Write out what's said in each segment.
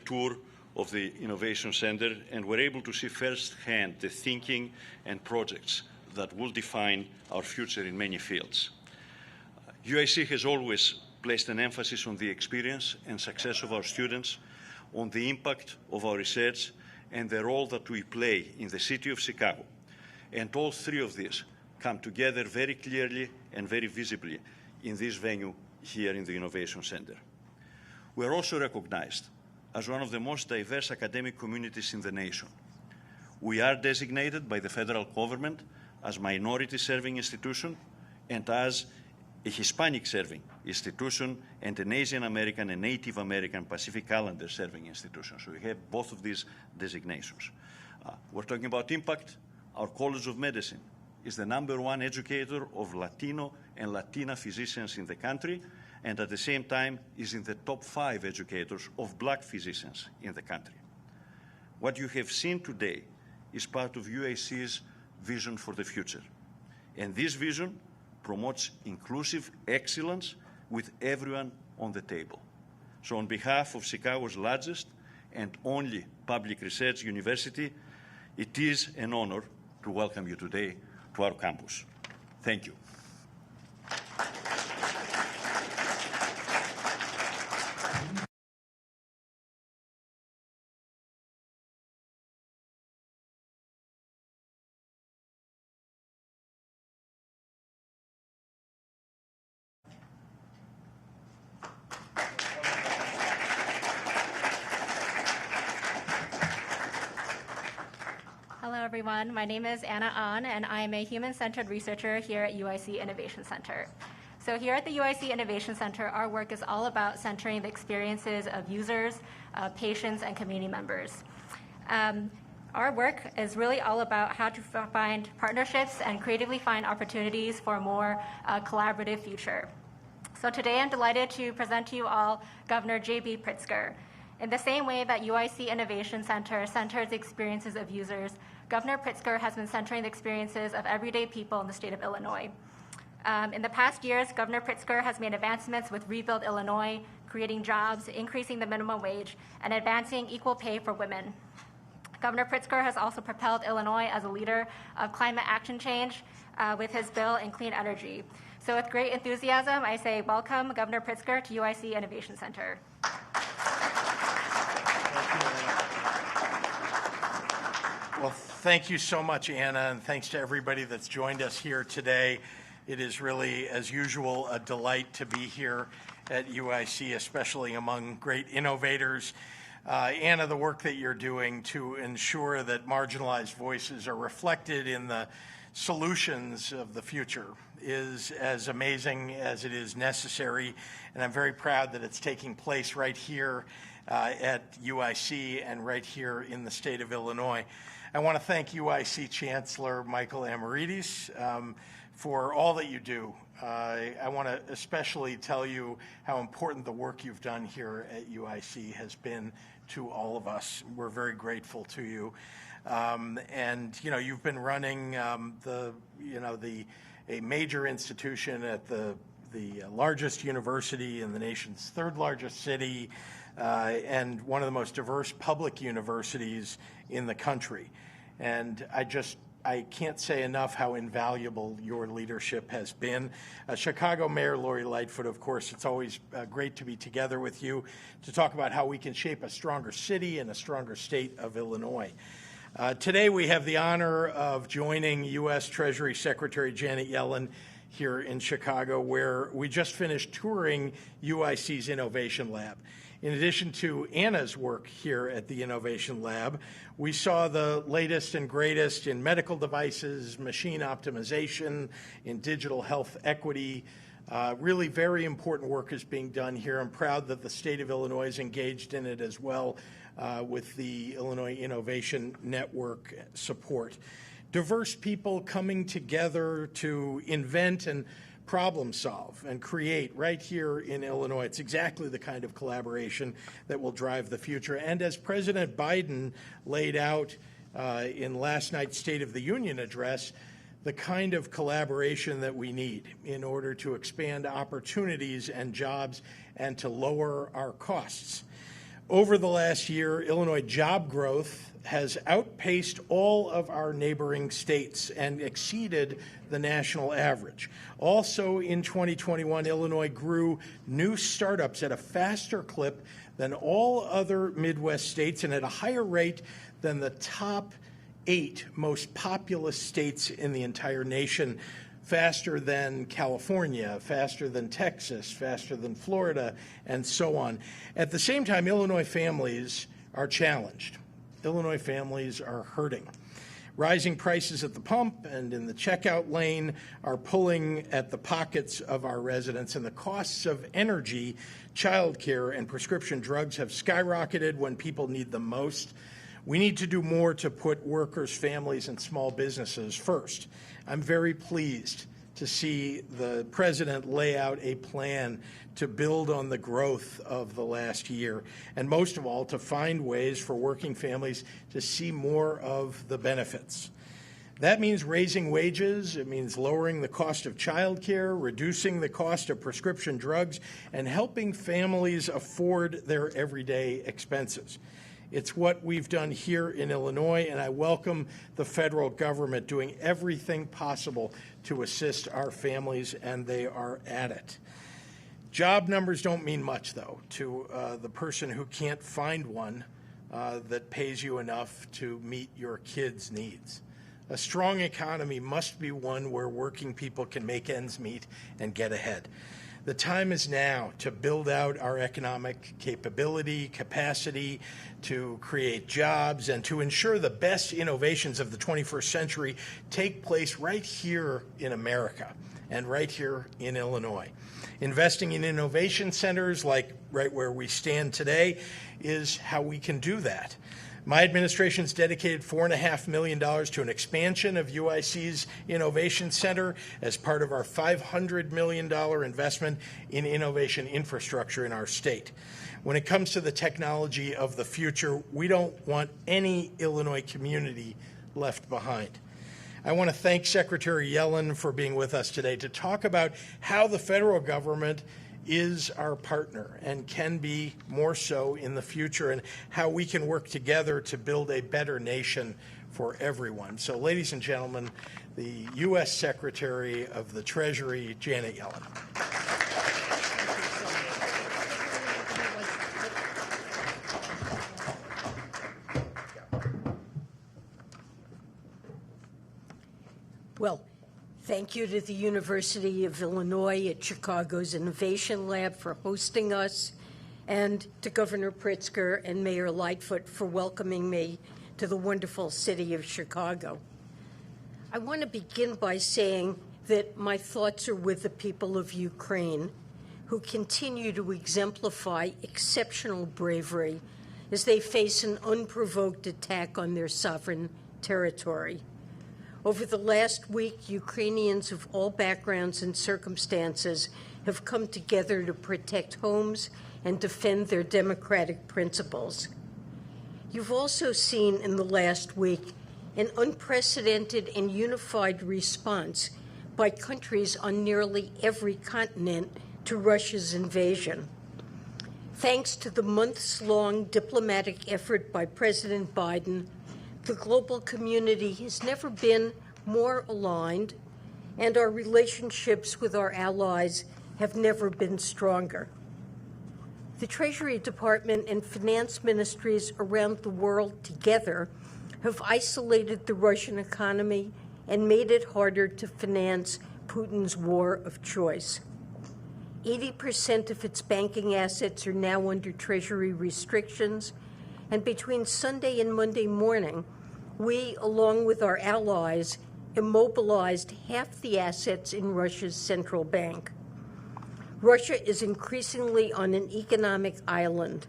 tour of the Innovation Center and were able to see firsthand the thinking and projects that will define our future in many fields. UIC has always placed an emphasis on the experience and success of our students, on the impact of our research, and the role that we play in the city of Chicago. And all three of these come together very clearly and very visibly in this venue here in the Innovation Center. We are also recognized as one of the most diverse academic communities in the nation. We are designated by the federal government as minority-serving institution and as a Hispanic-serving institution and an Asian American and Native American Pacific Islander-serving institution. So we have both of these designations. We're talking about impact. Our College of Medicine is the #1 educator of Latino and Latina physicians in the country, and at the same time is in the top 5 educators of Black physicians in the country. What you have seen today is part of UIC's vision for the future. And this vision promotes inclusive excellence with everyone on the table. So on behalf of Chicago's largest and only public research university, it is an honor to welcome you today to our campus. Thank you. Hello, everyone. My name is Anna An, and I am a human-centered researcher here at UIC Innovation Center. So here at the UIC Innovation Center, our work is all about centering the experiences of users, patients, and community members. Our work is really all about how to find partnerships and creatively find opportunities for a more collaborative future. So today I'm delighted to present to you all Governor J.B. Pritzker. In the same way that UIC Innovation Center centers the experiences of users, Governor Pritzker has been centering the experiences of everyday people in the state of Illinois. In the past years, Governor Pritzker has made advancements with Rebuild Illinois, creating jobs, increasing the minimum wage, and advancing equal pay for women. Governor Pritzker has also propelled Illinois as a leader of climate action change with his bill in clean energy. So with great enthusiasm, I say welcome Governor Pritzker to UIC Innovation Center. Well, thank you so much, Anna, and thanks to everybody that's joined us here today. It is really, as usual, a delight to be here at UIC, especially among great innovators. Anna, the work that you're doing to ensure that marginalized voices are reflected in the solutions of the future is as amazing as it is necessary, and I'm very proud that it's taking place right here at UIC and right here in the state of Illinois. I want to thank UIC Chancellor Michael Amarides for all that you do. I want to especially tell you how important the work you've done here at UIC has been to all of us. We're very grateful to you. And you've been running a major institution at the largest university in the nation's 3rd largest city, and one of the most diverse public universities in the country. And I can't say enough how invaluable your leadership has been. Chicago Mayor Lori Lightfoot, of course, it's always great to be together with you to talk about how we can shape a stronger city and a stronger state of Illinois. Today we have the honor of joining U.S. Treasury Secretary Janet Yellen here in Chicago, where we just finished touring UIC's Innovation Lab. In addition to Anna's work here at the Innovation Lab, we saw the latest and greatest in medical devices, machine optimization, in digital health equity. Really very important work is being done here. I'm proud that the state of Illinois is engaged in it as well with the Illinois Innovation Network support. Diverse people coming together to invent and problem solve and create right here in Illinois. It's exactly the kind of collaboration that will drive the future. And as President Biden laid out in last night's State of the Union address, the kind of collaboration that we need in order to expand opportunities and jobs and to lower our costs. Over the last year, Illinois job growth has outpaced all of our neighboring states and exceeded the national average. Also in 2021, Illinois grew new startups at a faster clip than all other Midwest states and at a higher rate than the top 8 most populous states in the entire nation, faster than California, faster than Texas, faster than Florida, and so on. At the same time, Illinois families are challenged. Illinois families are hurting. Rising prices at the pump and in the checkout lane are pulling at the pockets of our residents, and the costs of energy, childcare, and prescription drugs have skyrocketed when people need them most. We need to do more to put workers, families, and small businesses first. I'm very pleased to see the president lay out a plan to build on the growth of the last year, and most of all, to find ways for working families to see more of the benefits. That means raising wages, it means lowering the cost of childcare, reducing the cost of prescription drugs, and helping families afford their everyday expenses. It's what we've done here in Illinois, and I welcome the federal government doing everything possible to assist our families, and they are at it. Job numbers don't mean much, though, to the person who can't find one that pays you enough to meet your kids' needs. A strong economy must be one where working people can make ends meet and get ahead. The time is now to build out our economic capacity, to create jobs, and to ensure the best innovations of the 21st century take place right here in America and right here in Illinois. Investing in innovation centers, like right where we stand today, is how we can do that. My administration's dedicated $4.5 million to an expansion of UIC's Innovation Center as part of our $500 million investment in innovation infrastructure in our state. When it comes to the technology of the future, we don't want any Illinois community left behind. I want to thank Secretary Yellen for being with us today to talk about how the federal government is our partner and can be more so in the future, and how we can work together to build a better nation for everyone. So, ladies and gentlemen, the U.S. Secretary of the Treasury, Janet Yellen. Well, thank you to the University of Illinois at Chicago's Innovation Lab for hosting us, and to Governor Pritzker and Mayor Lightfoot for welcoming me to the wonderful city of Chicago. I want to begin by saying that my thoughts are with the people of Ukraine, who continue to exemplify exceptional bravery as they face an unprovoked attack on their sovereign territory. Over the last week, Ukrainians of all backgrounds and circumstances have come together to protect homes and defend their democratic principles. You've also seen in the last week an unprecedented and unified response by countries on nearly every continent to Russia's invasion. Thanks to the months-long diplomatic effort by President Biden, the global community has never been more aligned, and our relationships with our allies have never been stronger. The Treasury Department and finance ministries around the world together have isolated the Russian economy and made it harder to finance Putin's war of choice. 80% of its banking assets are now under Treasury restrictions, and between Sunday and Monday morning, we, along with our allies, immobilized half the assets in Russia's central bank. Russia is increasingly on an economic island.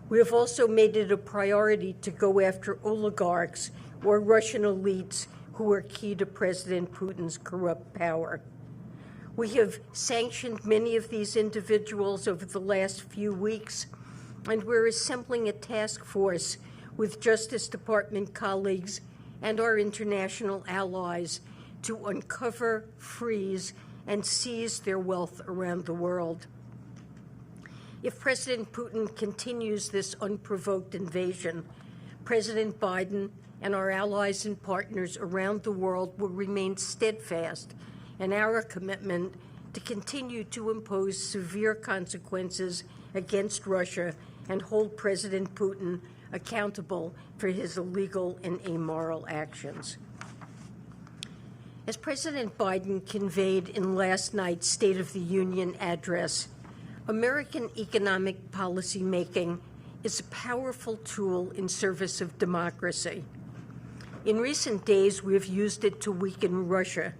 We have also made it a priority to go after oligarchs or Russian elites who are key to President Putin's corrupt power. We have sanctioned many of these individuals over the last few weeks, and we're assembling a task force with Justice Department colleagues and our international allies to uncover, freeze, and seize their wealth around the world. If President Putin continues this unprovoked invasion, President Biden and our allies and partners around the world will remain steadfast in our commitment to continue to impose severe consequences against Russia and hold President Putin accountable for his illegal and amoral actions. As President Biden conveyed in last night's State of the Union address, American economic policy making is a powerful tool in service of democracy. In recent days, we have used it to weaken Russia.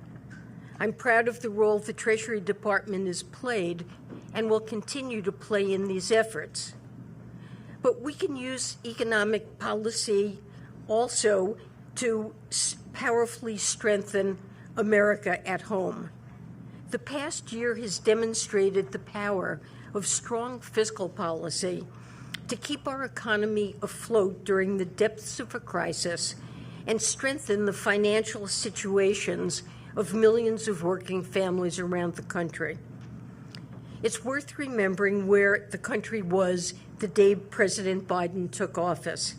I'm proud of the role the Treasury Department has played and will continue to play in these efforts. But we can use economic policy also to powerfully strengthen America at home. The past year has demonstrated the power of strong fiscal policy to keep our economy afloat during the depths of a crisis and strengthen the financial situations of millions of working families around the country. It's worth remembering where the country was the day President Biden took office.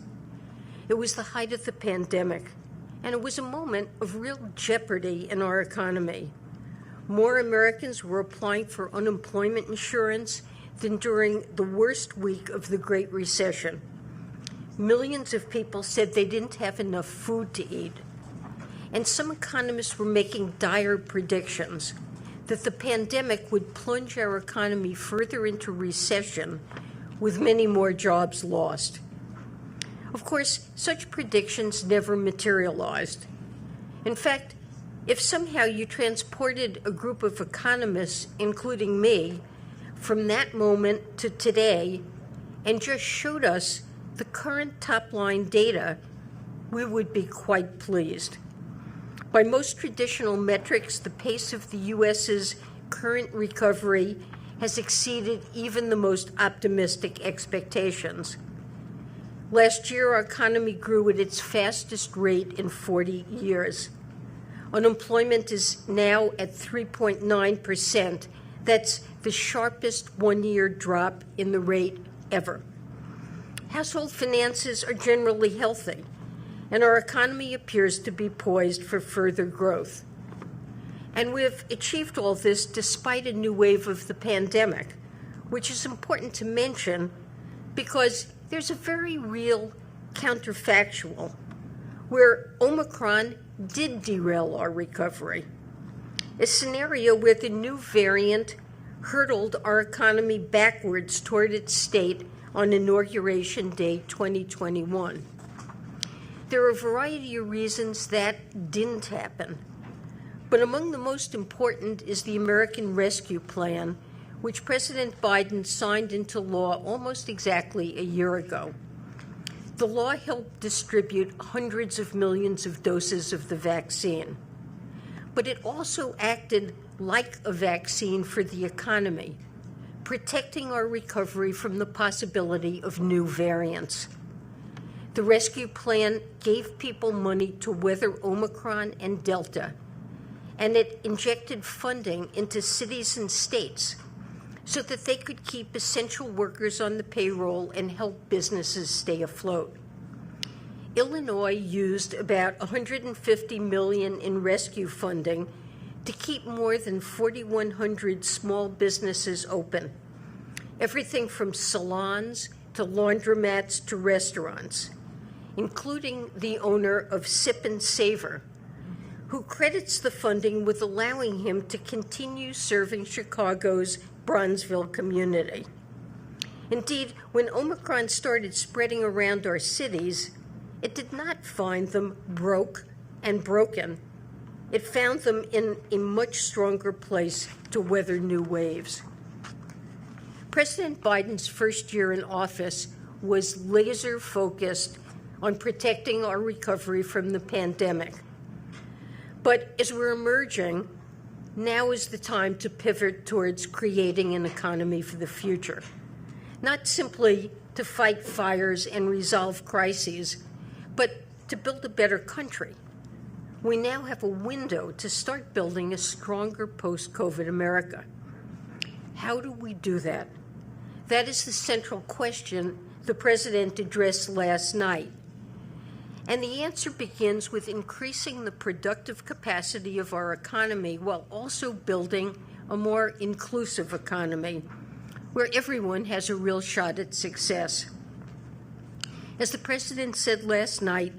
It was the height of the pandemic, and it was a moment of real jeopardy in our economy. More Americans were applying for unemployment insurance than during the worst week of the Great Recession. Millions of people said they didn't have enough food to eat. And some economists were making dire predictions that the pandemic would plunge our economy further into recession, with many more jobs lost. Of course, such predictions never materialized. In fact, if somehow you transported a group of economists, including me, from that moment to today and just showed us the current top-line data, we would be quite pleased. By most traditional metrics, the pace of the U.S.'s current recovery has exceeded even the most optimistic expectations. Last year, our economy grew at its fastest rate in 40 years. Unemployment is now at 3.9%. That's the sharpest one-year drop in the rate ever. Household finances are generally healthy, and our economy appears to be poised for further growth. And we've achieved all this despite a new wave of the pandemic, which is important to mention because there's a very real counterfactual where Omicron did derail our recovery, a scenario where the new variant hurtled our economy backwards toward its state on Inauguration Day 2021. There are a variety of reasons that didn't happen, but among the most important is the American Rescue Plan, which President Biden signed into law almost exactly a year ago. The law helped distribute hundreds of millions of doses of the vaccine, but it also acted like a vaccine for the economy, protecting our recovery from the possibility of new variants. The rescue plan gave people money to weather Omicron and Delta, and it injected funding into cities and states so that they could keep essential workers on the payroll and help businesses stay afloat. Illinois used about $150 million in rescue funding to keep more than 4,100 small businesses open, everything from salons to laundromats to restaurants, including the owner of Sip and Savor, who credits the funding with allowing him to continue serving Chicago's Bronzeville community. Indeed, when Omicron started spreading around our cities, it did not find them broke and broken. It found them in a much stronger place to weather new waves. President Biden's first year in office was laser-focused on protecting our recovery from the pandemic. But as we're emerging, now is the time to pivot towards creating an economy for the future, not simply to fight fires and resolve crises, but to build a better country. We now have a window to start building a stronger post-COVID America. How do we do that? That is the central question the President addressed last night. And the answer begins with increasing the productive capacity of our economy while also building a more inclusive economy where everyone has a real shot at success. As the President said last night,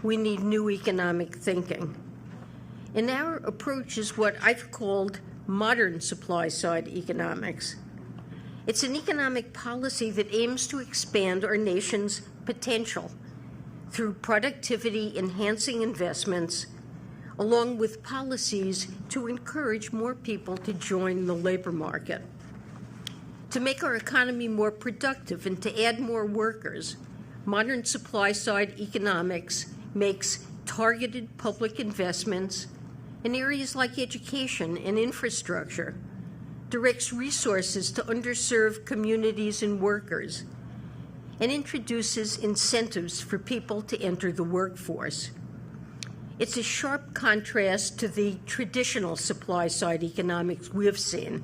we need new economic thinking. And our approach is what I've called modern supply-side economics. It's an economic policy that aims to expand our nation's potential through productivity-enhancing investments, along with policies to encourage more people to join the labor market. To make our economy more productive and to add more workers, modern supply-side economics makes targeted public investments in areas like education and infrastructure, directs resources to underserved communities and workers, and introduces incentives for people to enter the workforce. It's a sharp contrast to the traditional supply-side economics we have seen,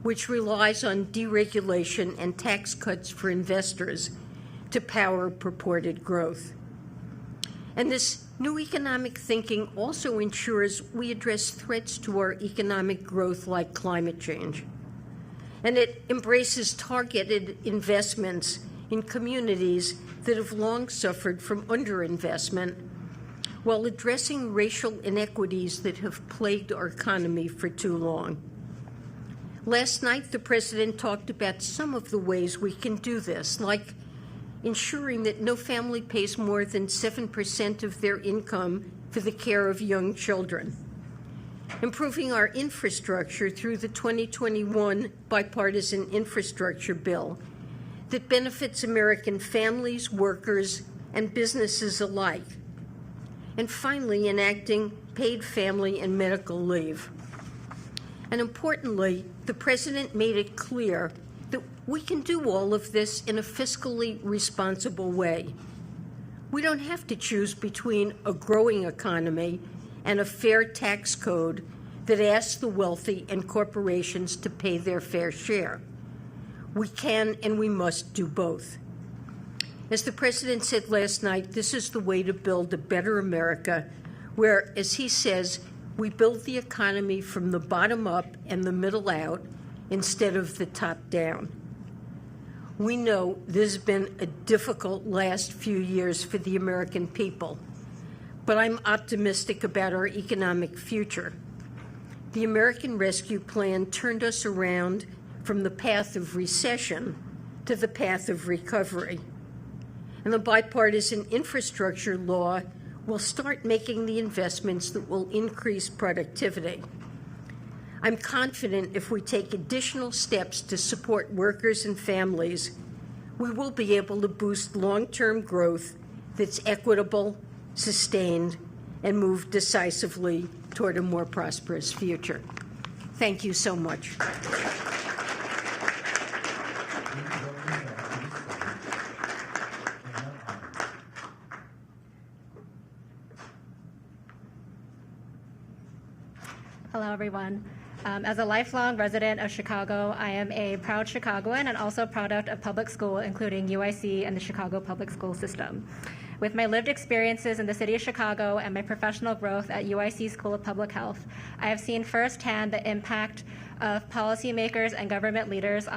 which relies on deregulation and tax cuts for investors to power purported growth. And this new economic thinking also ensures we address threats to our economic growth like climate change. And it embraces targeted investments in communities that have long suffered from underinvestment while addressing racial inequities that have plagued our economy for too long. Last night, the President talked about some of the ways we can do this, like ensuring that no family pays more than 7% of their income for the care of young children, improving our infrastructure through the 2021 bipartisan infrastructure bill that benefits American families, workers, and businesses alike, and finally enacting paid family and medical leave. And importantly, the President made it clear that we can do all of this in a fiscally responsible way. We don't have to choose between a growing economy and a fair tax code that asks the wealthy and corporations to pay their fair share. We can and we must do both. As the President said last night, this is the way to build a better America where, as he says, we build the economy from the bottom up and the middle out instead of the top down. We know this has been a difficult last few years for the American people, but I'm optimistic about our economic future. The American Rescue Plan turned us around from the path of recession to the path of recovery. And the bipartisan infrastructure law will start making the investments that will increase productivity. I'm confident if we take additional steps to support workers and families, we will be able to boost long-term growth that's equitable, sustained, and move decisively toward a more prosperous future. Thank you so much. Hello, everyone. As a lifelong resident of Chicago, I am a proud Chicagoan and also a product of public school, including UIC and the Chicago public school system. With my lived experiences in the city of Chicago and my professional growth at UIC School of Public Health, I have seen firsthand the impact of policymakers and government leaders on